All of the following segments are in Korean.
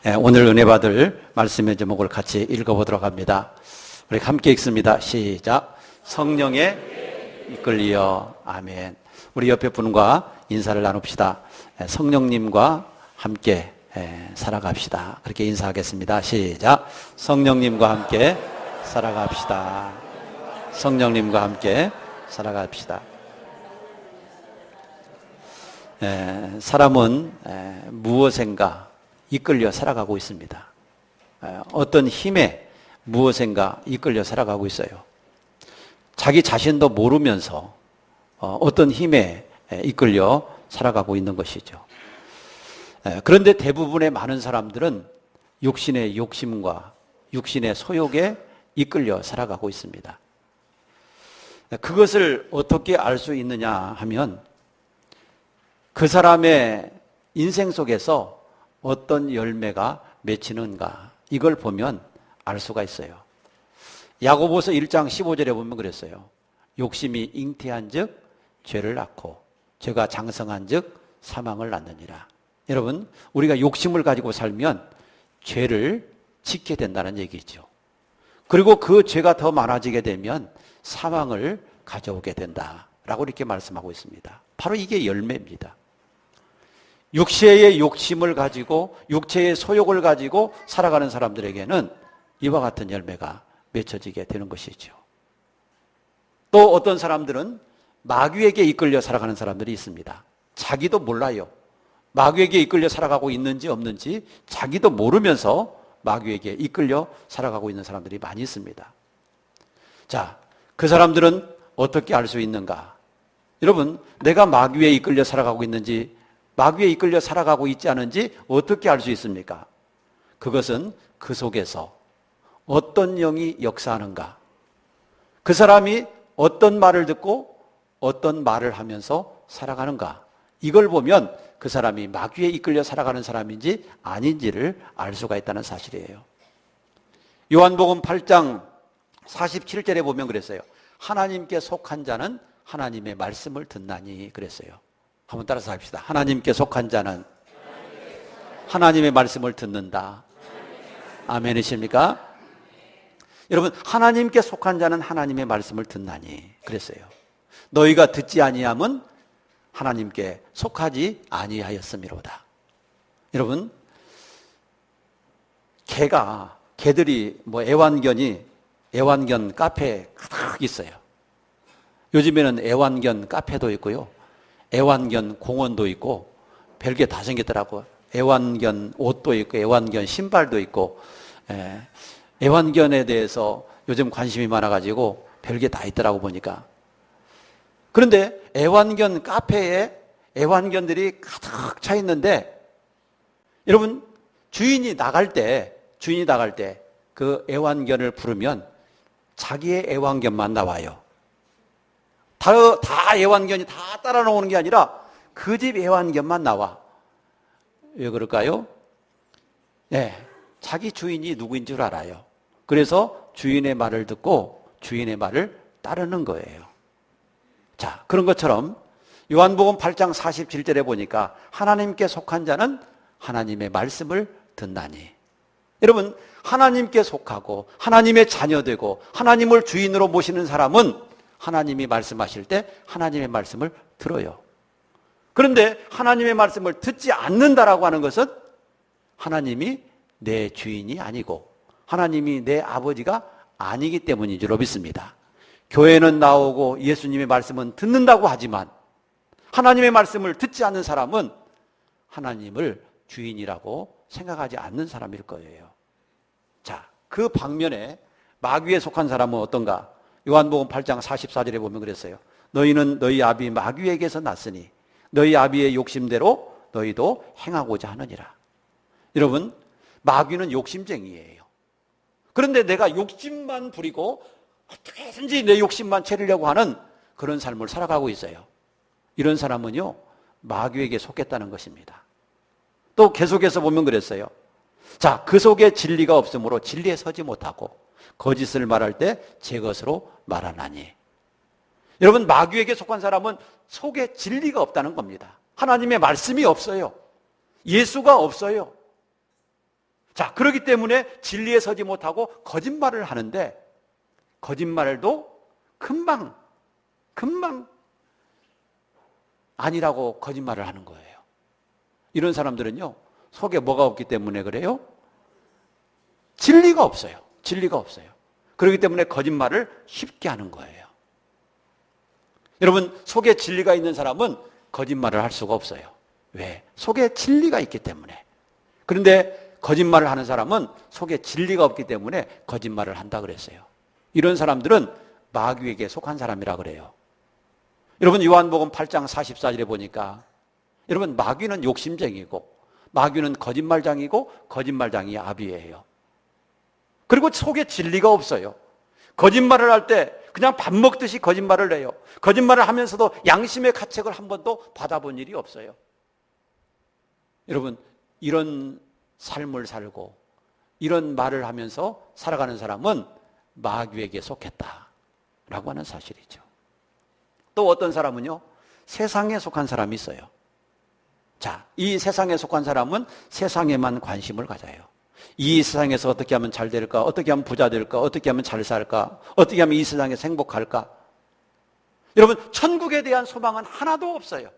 오늘 은혜 받을 말씀의 제목을 같이 읽어보도록 합니다. 우리 함께 읽습니다. 시작. 성령에 이끌리어. 아멘. 우리 옆에 분과 인사를 나눕시다. 성령님과 함께 살아갑시다. 그렇게 인사하겠습니다. 시작. 성령님과 함께 살아갑시다. 성령님과 함께 살아갑시다. 사람은 무엇인가 이끌려 살아가고 있습니다. 어떤 힘에 무엇인가 이끌려 살아가고 있어요. 자기 자신도 모르면서 어떤 힘에 이끌려 살아가고 있는 것이죠. 그런데 대부분의 많은 사람들은 육신의 욕심과 육신의 소욕에 이끌려 살아가고 있습니다. 그것을 어떻게 알 수 있느냐 하면 그 사람의 인생 속에서 어떤 열매가 맺히는가 이걸 보면 알 수가 있어요. 야고보서 1장 15절에 보면 그랬어요. 욕심이 잉태한 즉 죄를 낳고 죄가 장성한 즉 사망을 낳느니라. 여러분, 우리가 욕심을 가지고 살면 죄를 짓게 된다는 얘기죠. 그리고 그 죄가 더 많아지게 되면 사망을 가져오게 된다라고 이렇게 말씀하고 있습니다. 바로 이게 열매입니다. 육체의 욕심을 가지고 육체의 소욕을 가지고 살아가는 사람들에게는 이와 같은 열매가 맺혀지게 되는 것이죠. 또 어떤 사람들은 마귀에게 이끌려 살아가는 사람들이 있습니다. 자기도 몰라요. 마귀에게 이끌려 살아가고 있는지 없는지 자기도 모르면서 마귀에게 이끌려 살아가고 있는 사람들이 많이 있습니다. 자, 그 사람들은 어떻게 알 수 있는가? 여러분, 내가 마귀에 이끌려 살아가고 있는지 마귀에 이끌려 살아가고 있지 않은지 어떻게 알 수 있습니까? 그것은 그 속에서 어떤 영이 역사하는가? 그 사람이 어떤 말을 듣고 어떤 말을 하면서 살아가는가? 이걸 보면 그 사람이 마귀에 이끌려 살아가는 사람인지 아닌지를 알 수가 있다는 사실이에요. 요한복음 8장 47절에 보면 그랬어요. 하나님께 속한 자는 하나님의 말씀을 듣나니 그랬어요. 한번 따라서 합시다. 하나님께 속한 자는 하나님의 말씀을 듣는다. 아멘이십니까? 여러분, 하나님께 속한 자는 하나님의 말씀을 듣나니 그랬어요. 너희가 듣지 아니함은 하나님께 속하지 아니하였음이로다. 여러분, 개들이 애완견 카페에 가득 있어요. 요즘에는 애완견 카페도 있고요. 애완견 공원도 있고 별게 다 생겼더라고요. 애완견 옷도 있고 애완견 신발도 있고 애완견에 대해서 요즘 관심이 많아가지고 별게 다 있더라고 보니까. 그런데 애완견 카페에 애완견들이 가득 차 있는데 여러분, 주인이 나갈 때 그 애완견을 부르면 자기의 애완견만 나와요. 다 애완견이 다 따라 나오는 게 아니라 그 집 애완견만 나와. 왜 그럴까요? 자기 주인이 누구인 줄 알아요. 그래서 주인의 말을 듣고 주인의 말을 따르는 거예요. 자, 그런 것처럼 요한복음 8장 47절에 보니까 하나님께 속한 자는 하나님의 말씀을 듣나니. 여러분, 하나님께 속하고 하나님의 자녀되고 하나님을 주인으로 모시는 사람은 하나님이 말씀하실 때 하나님의 말씀을 들어요. 그런데 하나님의 말씀을 듣지 않는다라고 하는 것은 하나님이 내 주인이 아니고 하나님이 내 아버지가 아니기 때문인 줄로 믿습니다. 교회는 나오고 예수님의 말씀은 듣는다고 하지만 하나님의 말씀을 듣지 않는 사람은 하나님을 주인이라고 생각하지 않는 사람일 거예요. 자, 그 방면에 마귀에 속한 사람은 어떤가? 요한복음 8장 44절에 보면 그랬어요. 너희는 너희 아비 마귀에게서 났으니 너희 아비의 욕심대로 너희도 행하고자 하느니라. 여러분, 마귀는 욕심쟁이에요. 그런데 내가 욕심만 부리고 어떻게든지 내 욕심만 채우려고 하는 그런 삶을 살아가고 있어요. 이런 사람은요, 마귀에게 속했다는 것입니다. 또 계속해서 보면 그랬어요. 자, 그 속에 진리가 없으므로 진리에 서지 못하고 거짓을 말할 때 제 것으로 말하나니. 여러분, 마귀에게 속한 사람은 속에 진리가 없다는 겁니다. 하나님의 말씀이 없어요. 예수가 없어요. 자, 그렇기 때문에 진리에 서지 못하고 거짓말을 하는데, 거짓말도 금방 아니라고 거짓말을 하는 거예요. 이런 사람들은요, 속에 뭐가 없기 때문에 그래요? 진리가 없어요. 진리가 없어요. 그렇기 때문에 거짓말을 쉽게 하는 거예요. 여러분, 속에 진리가 있는 사람은 거짓말을 할 수가 없어요. 왜? 속에 진리가 있기 때문에. 그런데 거짓말을 하는 사람은 속에 진리가 없기 때문에 거짓말을 한다 그랬어요. 이런 사람들은 마귀에게 속한 사람이라 그래요. 여러분, 요한복음 8장 44절에 보니까, 여러분, 마귀는 욕심쟁이고 마귀는 거짓말장이고 거짓말장이 아비예요. 그리고 속에 진리가 없어요. 거짓말을 할 때 그냥 밥 먹듯이 거짓말을 해요. 거짓말을 하면서도 양심의 가책을 한 번도 받아본 일이 없어요. 여러분, 이런 삶을 살고 이런 말을 하면서 살아가는 사람은 마귀에게 속했다라고 하는 사실이죠. 또 어떤 사람은요, 세상에 속한 사람이 있어요. 자, 이 세상에 속한 사람은 세상에만 관심을 가져요. 이 세상에서 어떻게 하면 잘 될까? 어떻게 하면 부자 될까? 어떻게 하면 잘 살까? 어떻게 하면 이 세상에서 행복할까? 여러분, 천국에 대한 소망은 하나도 없어요.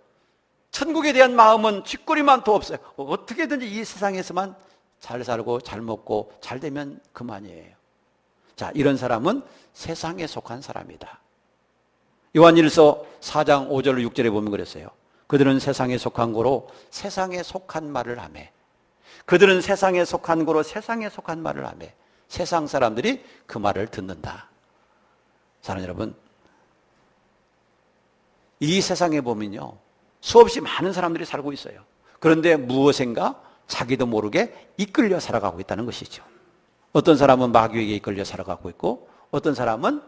천국에 대한 마음은 쥐꼬리만도 없어요. 어떻게든지 이 세상에서만 잘 살고 잘 먹고 잘 되면 그만이에요. 자, 이런 사람은 세상에 속한 사람이다. 요한일서 4장 5절 6절에 보면 그랬어요. 그들은 세상에 속한 거로 세상에 속한 말을 하매, 그들은 세상에 속한 거로 세상에 속한 말을 하매 세상 사람들이 그 말을 듣는다. 사랑하는 여러분, 이 세상에 보면요, 수없이 많은 사람들이 살고 있어요. 그런데 무엇인가 자기도 모르게 이끌려 살아가고 있다는 것이죠. 어떤 사람은 마귀에게 이끌려 살아가고 있고, 어떤 사람은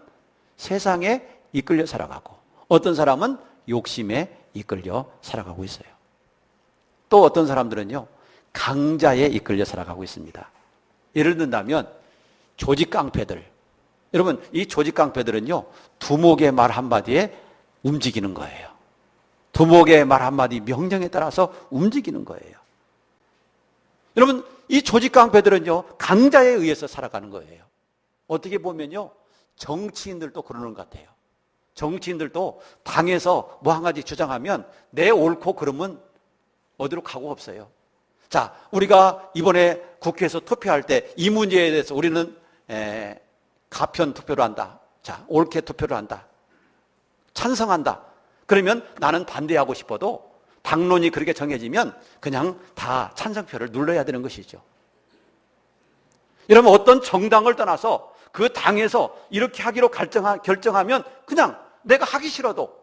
세상에 이끌려 살아가고, 어떤 사람은 욕심에 이끌려 살아가고 있어요. 또 어떤 사람들은요, 강자에 이끌려 살아가고 있습니다. 예를 든다면 조직 깡패들. 여러분, 이 조직 깡패들은요, 두목의 말 한마디에 움직이는 거예요. 두목의 말 한마디 명령에 따라서 움직이는 거예요. 여러분, 이 조직 깡패들은요, 강자에 의해서 살아가는 거예요. 어떻게 보면요, 정치인들도 그러는 것 같아요. 정치인들도 당에서 뭐 한 가지 주장하면 내 옳고 그러면 어디로 가고 없어요. 자, 우리가 이번에 국회에서 투표할 때 이 문제에 대해서 우리는 가편 투표를 한다. 자, 옳게 투표를 한다. 찬성한다. 그러면 나는 반대하고 싶어도 당론이 그렇게 정해지면 그냥 다 찬성표를 눌러야 되는 것이죠. 여러분, 어떤 정당을 떠나서 그 당에서 이렇게 하기로 결정하면 그냥 내가 하기 싫어도,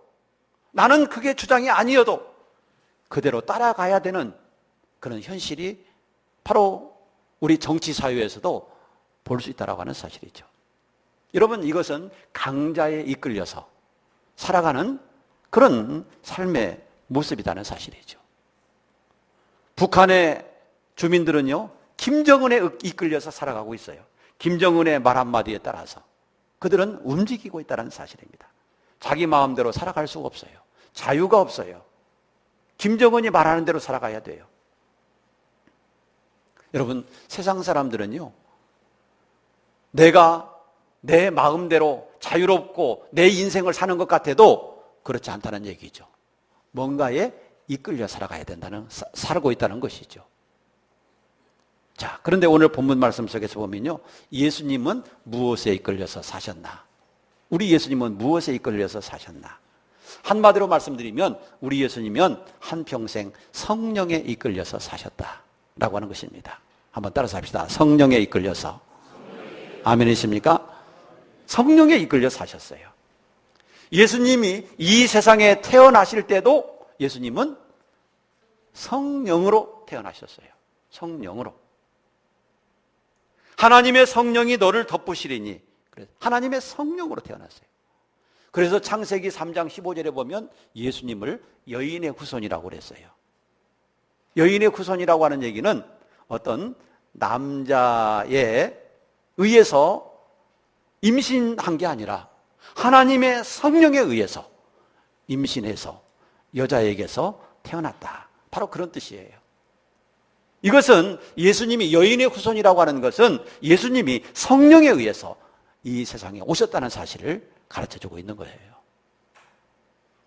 나는 그게 주장이 아니어도 그대로 따라가야 되는 그런 현실이 바로 우리 정치 사회에서도 볼 수 있다고 하는 사실이죠. 여러분, 이것은 강자에 이끌려서 살아가는 그런 삶의 모습이라는 사실이죠. 북한의 주민들은요, 김정은에 이끌려서 살아가고 있어요. 김정은의 말 한마디에 따라서 그들은 움직이고 있다는 사실입니다. 자기 마음대로 살아갈 수가 없어요. 자유가 없어요. 김정은이 말하는 대로 살아가야 돼요. 여러분, 세상 사람들은요, 내가 내 마음대로 자유롭고 내 인생을 사는 것 같아도 그렇지 않다는 얘기죠. 뭔가에 이끌려 살아가야 된다는, 살고 있다는 것이죠. 자, 그런데 오늘 본문 말씀 속에서 보면요, 예수님은 무엇에 이끌려서 사셨나? 우리 예수님은 무엇에 이끌려서 사셨나? 한마디로 말씀드리면 우리 예수님은 한평생 성령에 이끌려서 사셨다라고 하는 것입니다. 한번 따라서 합시다. 성령에 이끌려서. 아멘이십니까? 성령에 이끌려 사셨어요. 예수님이 이 세상에 태어나실 때도 예수님은 성령으로 태어나셨어요. 성령으로. 하나님의 성령이 너를 덮으시리니, 하나님의 성령으로 태어났어요. 그래서 창세기 3장 15절에 보면 예수님을 여인의 후손이라고 그랬어요. 여인의 후손이라고 하는 얘기는 어떤 남자에 의해서 임신한 게 아니라 하나님의 성령에 의해서 임신해서 여자에게서 태어났다. 바로 그런 뜻이에요. 이것은 예수님이 여인의 후손이라고 하는 것은 예수님이 성령에 의해서 이 세상에 오셨다는 사실을 가르쳐주고 있는 거예요.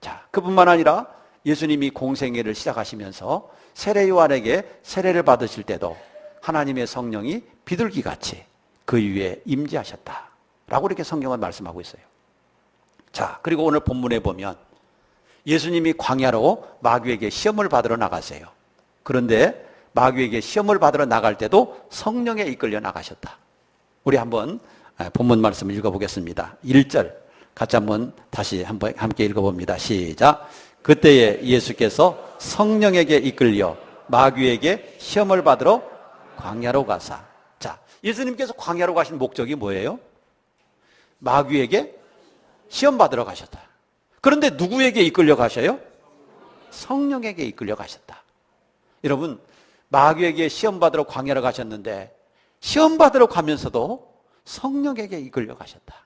자, 그뿐만 아니라 예수님이 공생애를 시작하시면서 세례 요한에게 세례를 받으실 때도 하나님의 성령이 비둘기같이 그 위에 임재하셨다 라고 이렇게 성경은 말씀하고 있어요. 자, 그리고 오늘 본문에 보면 예수님이 광야로 마귀에게 시험을 받으러 나가세요. 그런데 마귀에게 시험을 받으러 나갈 때도 성령에 이끌려 나가셨다. 우리 한번 본문 말씀을 읽어보겠습니다. 1절 같이 한번 다시 한번 함께 읽어봅니다. 시작. 그때에 예수께서 성령에게 이끌려 마귀에게 시험을 받으러 광야로 가사. 자, 예수님께서 광야로 가신 목적이 뭐예요? 마귀에게 시험 받으러 가셨다. 그런데 누구에게 이끌려 가셔요? 성령에게 이끌려 가셨다. 여러분, 마귀에게 시험 받으러 광야로 가셨는데 시험 받으러 가면서도 성령에게 이끌려 가셨다.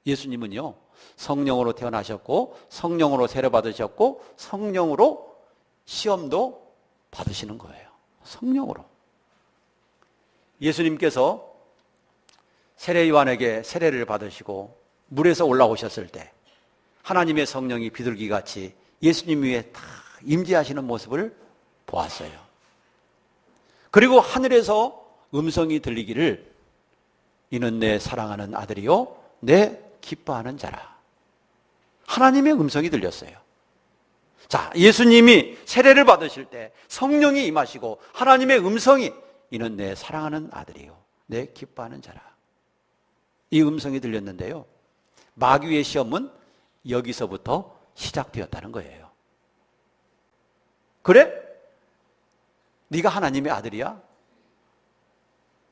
예수님은요, 성령으로 태어나셨고 성령으로 세례 받으셨고 성령으로 시험도 받으시는 거예요. 성령으로. 예수님께서 세례 요한에게 세례를 받으시고 물에서 올라오셨을 때 하나님의 성령이 비둘기같이 예수님 위에 다 임재하시는 모습을 보았어요. 그리고 하늘에서 음성이 들리기를 이는 내 사랑하는 아들이요 내 기뻐하는 자라. 하나님의 음성이 들렸어요. 자, 예수님이 세례를 받으실 때 성령이 임하시고 하나님의 음성이 이는 내 사랑하는 아들이요 내 기뻐하는 자라. 이 음성이 들렸는데요, 마귀의 시험은 여기서부터 시작되었다는 거예요. 그래? 네가 하나님의 아들이야?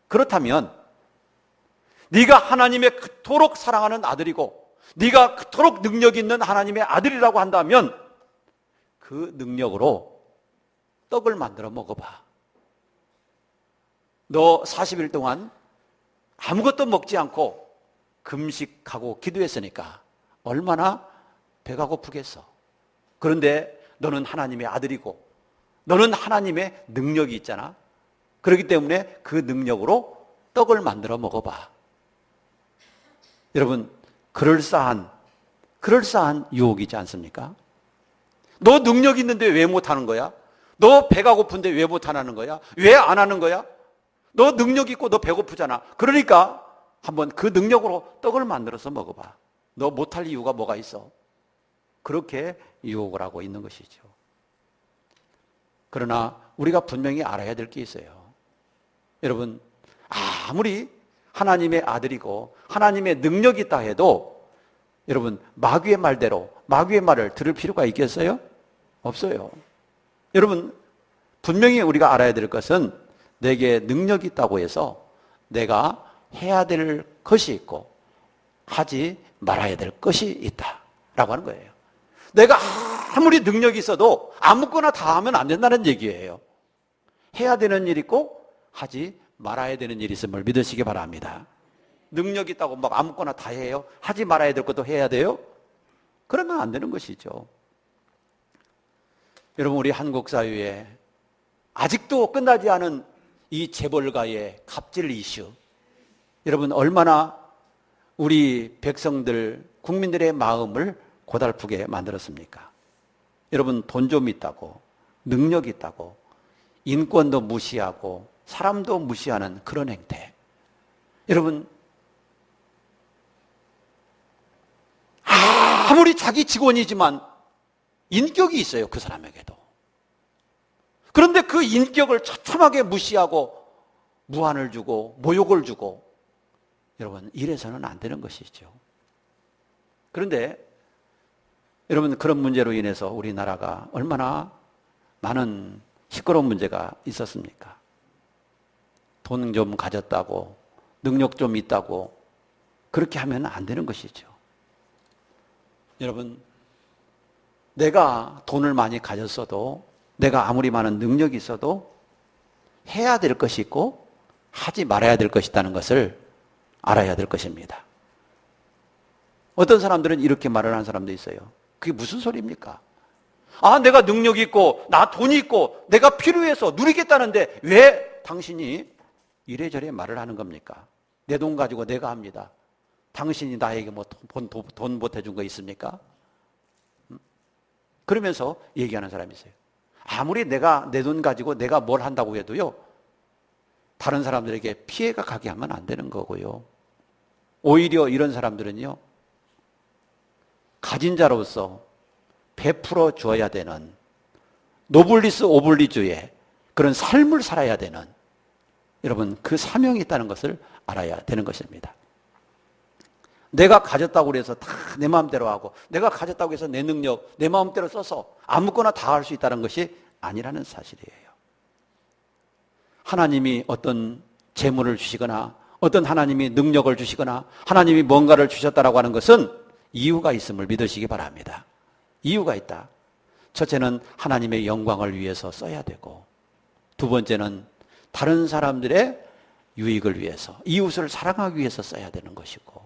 그렇다면 네가 하나님의 그토록 사랑하는 아들이고 네가 그토록 능력 있는 하나님의 아들이라고 한다면 그 능력으로 떡을 만들어 먹어봐. 너 40일 동안 아무것도 먹지 않고 금식하고 기도했으니까 얼마나 배가 고프겠어. 그런데 너는 하나님의 아들이고 너는 하나님의 능력이 있잖아. 그렇기 때문에 그 능력으로 떡을 만들어 먹어봐. 여러분, 그럴싸한 유혹이지 않습니까? 너 능력 있는데 왜 못하는 거야? 너 배가 고픈데 왜 못하는 거야? 왜 안 하는 거야? 너 능력 있고 너 배고프잖아. 그러니까 한번 그 능력으로 떡을 만들어서 먹어봐. 너 못할 이유가 뭐가 있어? 그렇게 유혹을 하고 있는 것이죠. 그러나 우리가 분명히 알아야 될 게 있어요. 여러분, 아무리 하나님의 아들이고 하나님의 능력이 있다 해도 여러분, 마귀의 말대로 마귀의 말을 들을 필요가 있겠어요? 없어요. 여러분, 분명히 우리가 알아야 될 것은 내게 능력이 있다고 해서 내가 해야 될 것이 있고 하지 말아야 될 것이 있다라고 하는 거예요. 내가 아무리 능력이 있어도 아무거나 다 하면 안 된다는 얘기예요. 해야 되는 일이 있고 하지 말아야 되는 일이 있음을 믿으시기 바랍니다. 능력이 있다고 막 아무거나 다 해요? 하지 말아야 될 것도 해야 돼요? 그러면 안 되는 것이죠. 여러분, 우리 한국 사회에 아직도 끝나지 않은 이 재벌가의 갑질 이슈, 여러분 얼마나 우리 백성들, 국민들의 마음을 고달프게 만들었습니까? 여러분, 돈 좀 있다고, 능력 있다고, 인권도 무시하고 사람도 무시하는 그런 행태. 여러분, 아무리 자기 직원이지만 인격이 있어요, 그 사람에게도. 그런데 그 인격을 처참하게 무시하고 무한을 주고 모욕을 주고, 여러분, 이래서는 안 되는 것이죠. 그런데 여러분, 그런 문제로 인해서 우리나라가 얼마나 많은 시끄러운 문제가 있었습니까? 돈 좀 가졌다고, 능력 좀 있다고 그렇게 하면 안 되는 것이죠. 여러분, 내가 돈을 많이 가졌어도, 내가 아무리 많은 능력이 있어도 해야 될 것이 있고 하지 말아야 될 것이 있다는 것을 알아야 될 것입니다. 어떤 사람들은 이렇게 말을 하는 사람도 있어요. 그게 무슨 소리입니까? 아, 내가 능력이 있고 나 돈이 있고 내가 필요해서 누리겠다는데 왜 당신이 이래저래 말을 하는 겁니까? 내 돈 가지고 내가 합니다. 당신이 나에게 뭐 돈 보태준 거 있습니까? 그러면서 얘기하는 사람이 있어요. 아무리 내가 내 돈 가지고 내가 뭘 한다고 해도요, 다른 사람들에게 피해가 가게 하면 안 되는 거고요. 오히려 이런 사람들은요, 가진 자로서 베풀어 주어야 되는 노블리스 오블리주의 그런 삶을 살아야 되는, 여러분, 그 사명이 있다는 것을 알아야 되는 것입니다. 내가 가졌다고 해서 다 내 마음대로 하고, 내가 가졌다고 해서 내 능력, 내 마음대로 써서 아무거나 다 할 수 있다는 것이 아니라는 사실이에요. 하나님이 어떤 재물을 주시거나 어떤 하나님이 능력을 주시거나 하나님이 뭔가를 주셨다라고 하는 것은 이유가 있음을 믿으시기 바랍니다. 이유가 있다. 첫째는 하나님의 영광을 위해서 써야 되고, 두 번째는 다른 사람들의 유익을 위해서, 이웃을 사랑하기 위해서 써야 되는 것이고,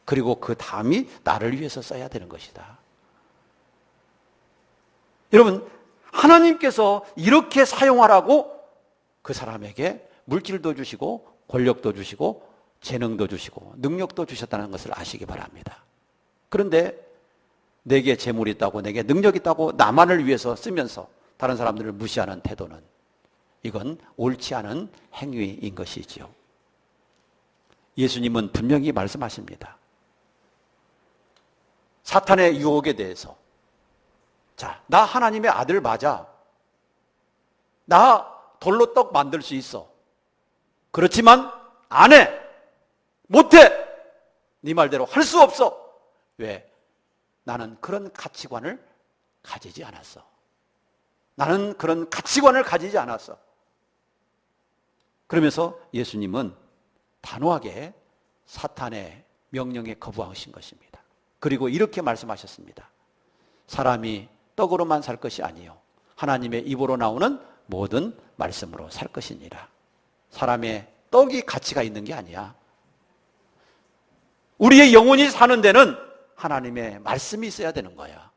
그리고 그 다음이 나를 위해서 써야 되는 것이다. 여러분, 하나님께서 이렇게 사용하라고 그 사람에게 물질도 주시고 권력도 주시고 재능도 주시고 능력도 주셨다는 것을 아시기 바랍니다. 그런데 내게 재물이 있다고, 내게 능력이 있다고 나만을 위해서 쓰면서 다른 사람들을 무시하는 태도는, 이건 옳지 않은 행위인 것이지요. 예수님은 분명히 말씀하십니다. 사탄의 유혹에 대해서, 자, 나 하나님의 아들 맞아. 나 돌로 떡 만들 수 있어. 그렇지만 안 해. 못해. 네 말대로 할 수 없어. 왜? 나는 그런 가치관을 가지지 않았어. 나는 그런 가치관을 가지지 않았어. 그러면서 예수님은 단호하게 사탄의 명령에 거부하신 것입니다. 그리고 이렇게 말씀하셨습니다. 사람이 떡으로만 살 것이 아니요 하나님의 입으로 나오는 모든 말씀으로 살 것이니라. 사람의 떡이 가치가 있는 게 아니야. 우리의 영혼이 사는 데는 하나님의 말씀이 있어야 되는 거야.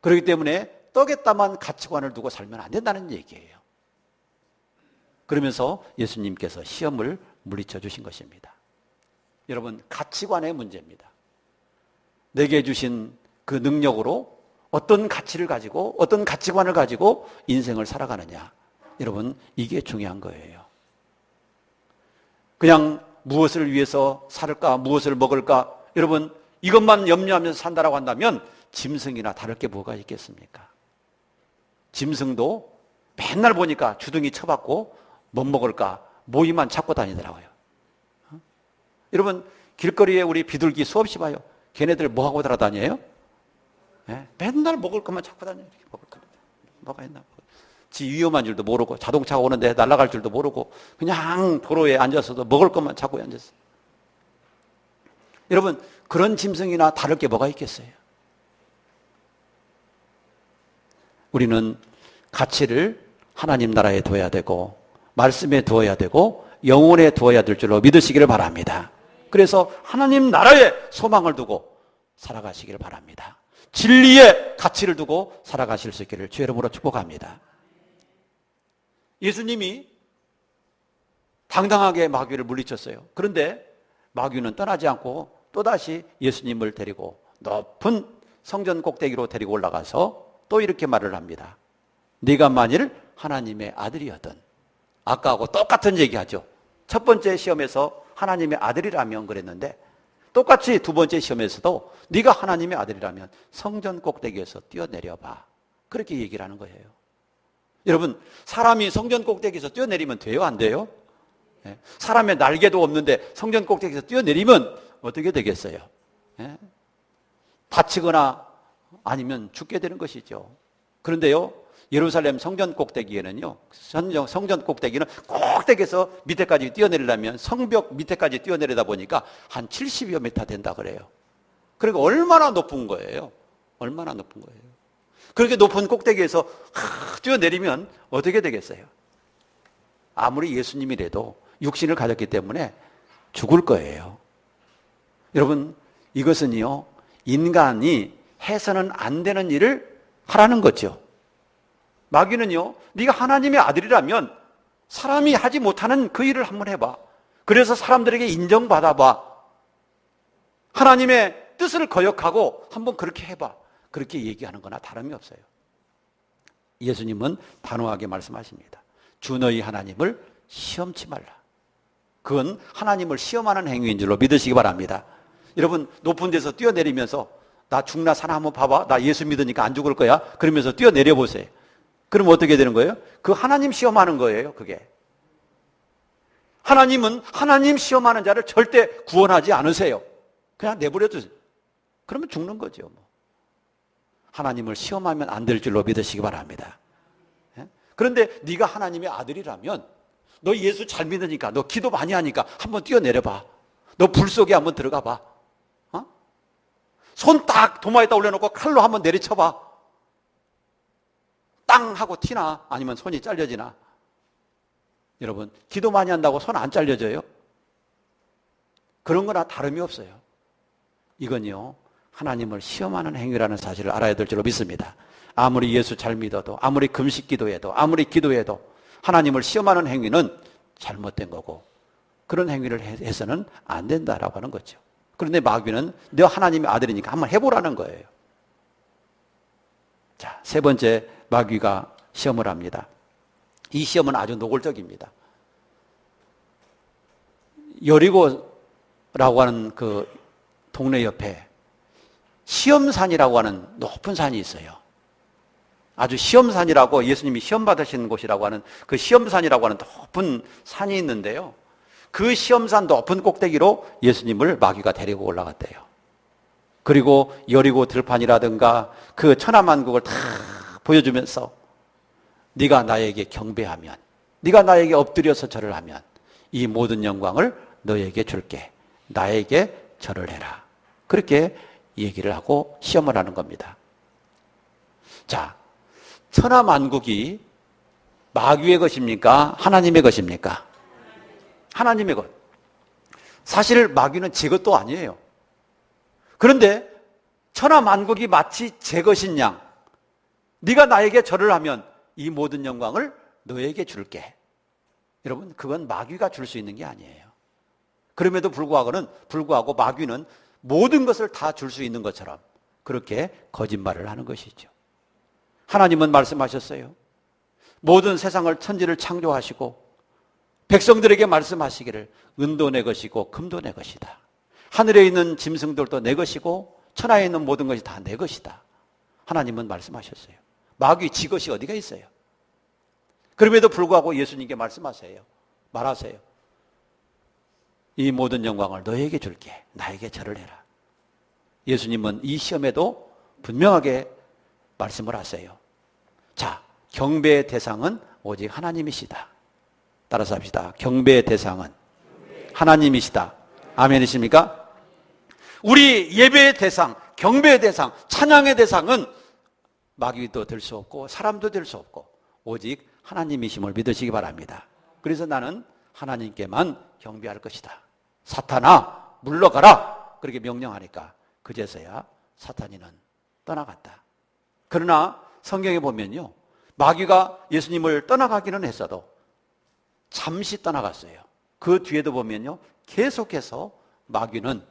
그렇기 때문에 떡에다만 가치관을 두고 살면 안 된다는 얘기예요. 그러면서 예수님께서 시험을 물리쳐 주신 것입니다. 여러분, 가치관의 문제입니다. 내게 주신 그 능력으로 어떤 가치를 가지고 어떤 가치관을 가지고 인생을 살아가느냐, 여러분, 이게 중요한 거예요. 그냥 무엇을 위해서 살까, 무엇을 먹을까, 여러분, 이것만 염려하면서 산다라고 한다면 짐승이나 다를 게 뭐가 있겠습니까? 짐승도 맨날 보니까 주둥이 쳐박고 못 먹을까 모이만 찾고 다니더라고요. 여러분, 길거리에 우리 비둘기 수없이 봐요. 걔네들 뭐하고 돌아다녀요? 네? 맨날 먹을 것만 찾고 다녀요. 먹을 것. 뭐가 있나? 지 위험한 줄도 모르고, 자동차가 오는데 날아갈 줄도 모르고, 그냥 도로에 앉아서도 먹을 것만 찾고 앉았어요. 여러분, 그런 짐승이나 다를 게 뭐가 있겠어요? 우리는 가치를 하나님 나라에 둬야 되고, 말씀에 두어야 되고, 영혼에 두어야 될 줄로 믿으시기를 바랍니다. 그래서 하나님 나라에 소망을 두고 살아가시기를 바랍니다. 진리의 가치를 두고 살아가실 수 있기를 주의 이름으로 축복합니다. 예수님이 당당하게 마귀를 물리쳤어요. 그런데 마귀는 떠나지 않고 또다시 예수님을 데리고 높은 성전 꼭대기로 데리고 올라가서 또 이렇게 말을 합니다. 네가 만일 하나님의 아들이었던, 아까하고 똑같은 얘기하죠. 첫 번째 시험에서 하나님의 아들이라면 그랬는데, 똑같이 두 번째 시험에서도 네가 하나님의 아들이라면 성전 꼭대기에서 뛰어내려봐. 그렇게 얘기를 하는 거예요. 여러분, 사람이 성전 꼭대기에서 뛰어내리면 돼요? 안 돼요? 사람의 날개도 없는데 성전 꼭대기에서 뛰어내리면 어떻게 되겠어요? 다치거나 아니면 죽게 되는 것이죠. 그런데요, 예루살렘 성전 꼭대기에는요, 성전 꼭대기는 꼭대기에서 밑에까지 뛰어내리려면 성벽 밑에까지 뛰어내리다 보니까 한 70여 미터 된다 그래요. 그러니까 얼마나 높은 거예요? 얼마나 높은 거예요? 그렇게 높은 꼭대기에서 뛰어내리면 어떻게 되겠어요? 아무리 예수님이라도 육신을 가졌기 때문에 죽을 거예요. 여러분, 이것은요, 인간이 해서는 안 되는 일을 하라는 거죠. 마귀는요, 네가 하나님의 아들이라면 사람이 하지 못하는 그 일을 한번 해봐. 그래서 사람들에게 인정받아봐. 하나님의 뜻을 거역하고 한번 그렇게 해봐. 그렇게 얘기하는 거나 다름이 없어요. 예수님은 단호하게 말씀하십니다. 주 너희 하나님을 시험치 말라. 그건 하나님을 시험하는 행위인 줄로 믿으시기 바랍니다. 여러분, 높은 데서 뛰어내리면서 나 죽나 사나 한번 봐봐. 나 예수 믿으니까 안 죽을 거야. 그러면서 뛰어내려 보세요. 그럼 어떻게 되는 거예요? 그 하나님 시험하는 거예요, 그게. 하나님은 하나님 시험하는 자를 절대 구원하지 않으세요. 그냥 내버려 두세요. 그러면 죽는 거죠. 뭐. 하나님을 시험하면 안 될 줄로 믿으시기 바랍니다. 그런데 네가 하나님의 아들이라면 너 예수 잘 믿으니까, 너 기도 많이 하니까 한번 뛰어내려봐. 너 불 속에 한번 들어가 봐. 손 딱 도마에다 올려놓고 칼로 한번 내리쳐봐. 땅 하고 튀나? 아니면 손이 잘려지나? 여러분, 기도 많이 한다고 손 안 잘려져요? 그런 거나 다름이 없어요. 이건요, 하나님을 시험하는 행위라는 사실을 알아야 될 줄로 믿습니다. 아무리 예수 잘 믿어도, 아무리 금식 기도해도, 아무리 기도해도 하나님을 시험하는 행위는 잘못된 거고, 그런 행위를 해서는 안 된다라고 하는 거죠. 그런데 마귀는 너 하나님의 아들이니까 한번 해보라는 거예요. 자, 세 번째, 마귀가 시험을 합니다. 이 시험은 아주 노골적입니다. 여리고라고 하는 그 동네 옆에 시험산이라고 하는 높은 산이 있어요. 아주 시험산이라고, 예수님이 시험 받으신 곳이라고 하는 그 시험산이라고 하는 높은 산이 있는데요. 그 시험산 높은 꼭대기로 예수님을 마귀가 데리고 올라갔대요. 그리고 여리고 들판이라든가 그 천하만국을 다 보여주면서 네가 나에게 경배하면, 네가 나에게 엎드려서 절을 하면 이 모든 영광을 너에게 줄게. 나에게 절을 해라. 그렇게 얘기를 하고 시험을 하는 겁니다. 자, 천하만국이 마귀의 것입니까? 하나님의 것입니까? 하나님의 것. 사실 마귀는 제 것도 아니에요. 그런데 천하만국이 마치 제 것인 양, 네가 나에게 절을 하면 이 모든 영광을 너에게 줄게. 여러분, 그건 마귀가 줄 수 있는 게 아니에요. 그럼에도 불구하고 마귀는 모든 것을 다 줄 수 있는 것처럼 그렇게 거짓말을 하는 것이죠. 하나님은 말씀하셨어요. 모든 세상을, 천지를 창조하시고 백성들에게 말씀하시기를 은도 내 것이고 금도 내 것이다. 하늘에 있는 짐승들도 내 것이고 천하에 있는 모든 것이 다 내 것이다. 하나님은 말씀하셨어요. 마귀 지 것이 어디가 있어요? 그럼에도 불구하고 예수님께 말씀하세요. 말하세요. 이 모든 영광을 너에게 줄게. 나에게 절을 해라. 예수님은 이 시험에도 분명하게 말씀을 하세요. 자, 경배의 대상은 오직 하나님이시다. 따라서 합시다. 경배의 대상은 하나님이시다. 아멘이십니까? 우리 예배의 대상, 경배의 대상, 찬양의 대상은 마귀도 될 수 없고 사람도 될 수 없고 오직 하나님이심을 믿으시기 바랍니다. 그래서 나는 하나님께만 경배할 것이다. 사탄아, 물러가라. 그렇게 명령하니까 그제서야 사탄이는 떠나갔다. 그러나 성경에 보면요, 마귀가 예수님을 떠나가기는 했어도 잠시 떠나갔어요. 그 뒤에도 보면요, 계속해서 마귀는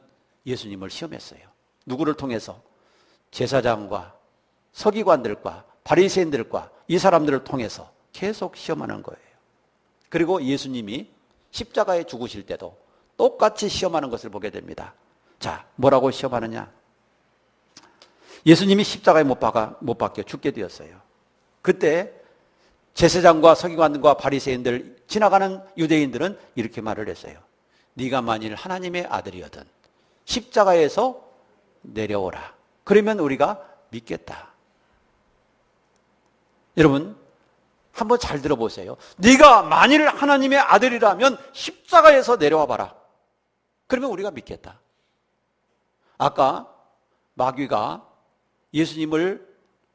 예수님을 시험했어요. 누구를 통해서? 제사장과 서기관들과 바리새인들과 이 사람들을 통해서 계속 시험하는 거예요. 그리고 예수님이 십자가에 죽으실 때도 똑같이 시험하는 것을 보게 됩니다. 자, 뭐라고 시험하느냐? 예수님이 십자가에 못 박혀 죽게 되었어요. 그때 제사장과 서기관과 바리새인들, 지나가는 유대인들은 이렇게 말을 했어요. 네가 만일 하나님의 아들이거든 십자가에서 내려오라. 그러면 우리가 믿겠다. 여러분, 한번 잘 들어보세요. 네가 만일 하나님의 아들이라면 십자가에서 내려와 봐라. 그러면 우리가 믿겠다. 아까 마귀가 예수님을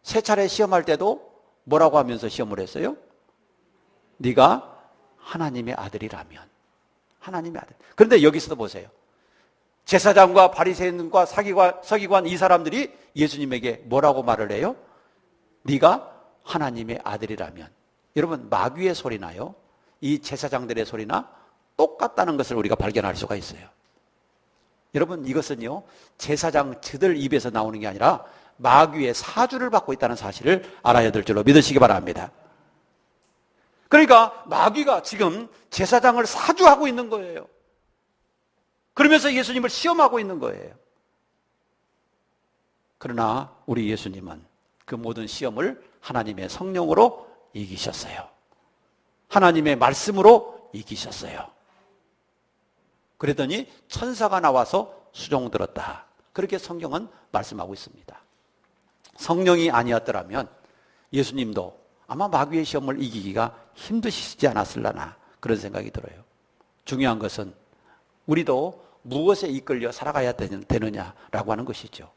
세 차례 시험할 때도 뭐라고 하면서 시험을 했어요? 네가 하나님의 아들이라면. 하나님의 아들. 그런데 여기서도 보세요. 제사장과 바리새인과 서기관 이 사람들이 예수님에게 뭐라고 말을 해요? 네가 하나님의 아들이라면. 여러분, 마귀의 소리나요? 이 제사장들의 소리나 똑같다는 것을 우리가 발견할 수가 있어요. 여러분, 이것은요, 제사장 저들 입에서 나오는 게 아니라 마귀의 사주를 받고 있다는 사실을 알아야 될 줄로 믿으시기 바랍니다. 그러니까 마귀가 지금 제사장을 사주하고 있는 거예요. 그러면서 예수님을 시험하고 있는 거예요. 그러나 우리 예수님은 그 모든 시험을 하나님의 성령으로 이기셨어요. 하나님의 말씀으로 이기셨어요. 그랬더니 천사가 나와서 수종 들었다. 그렇게 성경은 말씀하고 있습니다. 성령이 아니었더라면 예수님도 아마 마귀의 시험을 이기기가 힘드시지 않았을라나 그런 생각이 들어요. 중요한 것은 우리도 무엇에 이끌려 살아가야 되느냐라고 하는 것이죠.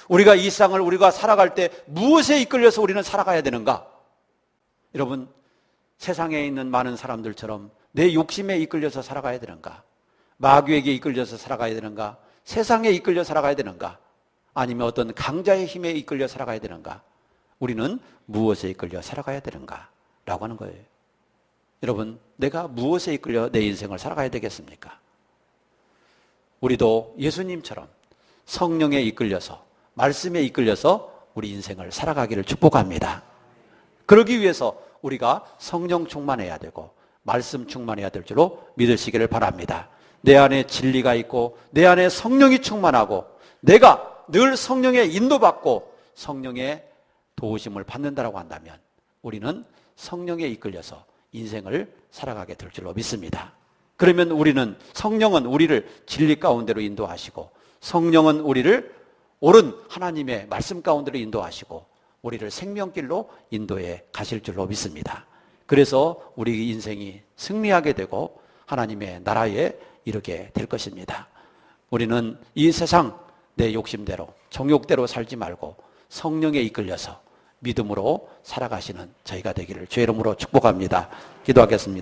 우리가 이 세상을 우리가 살아갈 때 무엇에 이끌려서 우리는 살아가야 되는가? 여러분, 세상에 있는 많은 사람들처럼 내 욕심에 이끌려서 살아가야 되는가? 마귀에게 이끌려서 살아가야 되는가? 세상에 이끌려 살아가야 되는가? 아니면 어떤 강자의 힘에 이끌려 살아가야 되는가? 우리는 무엇에 이끌려 살아가야 되는가? 라고 하는 거예요. 여러분, 내가 무엇에 이끌려 내 인생을 살아가야 되겠습니까? 우리도 예수님처럼 성령에 이끌려서, 말씀에 이끌려서 우리 인생을 살아가기를 축복합니다. 그러기 위해서 우리가 성령 충만해야 되고 말씀 충만해야 될 줄로 믿으시기를 바랍니다. 내 안에 진리가 있고 내 안에 성령이 충만하고 내가 늘 성령의 인도받고 성령의 도우심을 받는다라고 한다면 우리는 성령에 이끌려서 인생을 살아가게 될 줄로 믿습니다. 그러면 우리는, 성령은 우리를 진리 가운데로 인도하시고 성령은 우리를 옳은 하나님의 말씀 가운데로 인도하시고 우리를 생명길로 인도해 가실 줄로 믿습니다. 그래서 우리 인생이 승리하게 되고 하나님의 나라에 이르게 될 것입니다. 우리는 이 세상 내 욕심대로 정욕대로 살지 말고 성령에 이끌려서 믿음으로 살아가시는 저희가 되기를 주의 이름으로 축복합니다. 기도하겠습니다.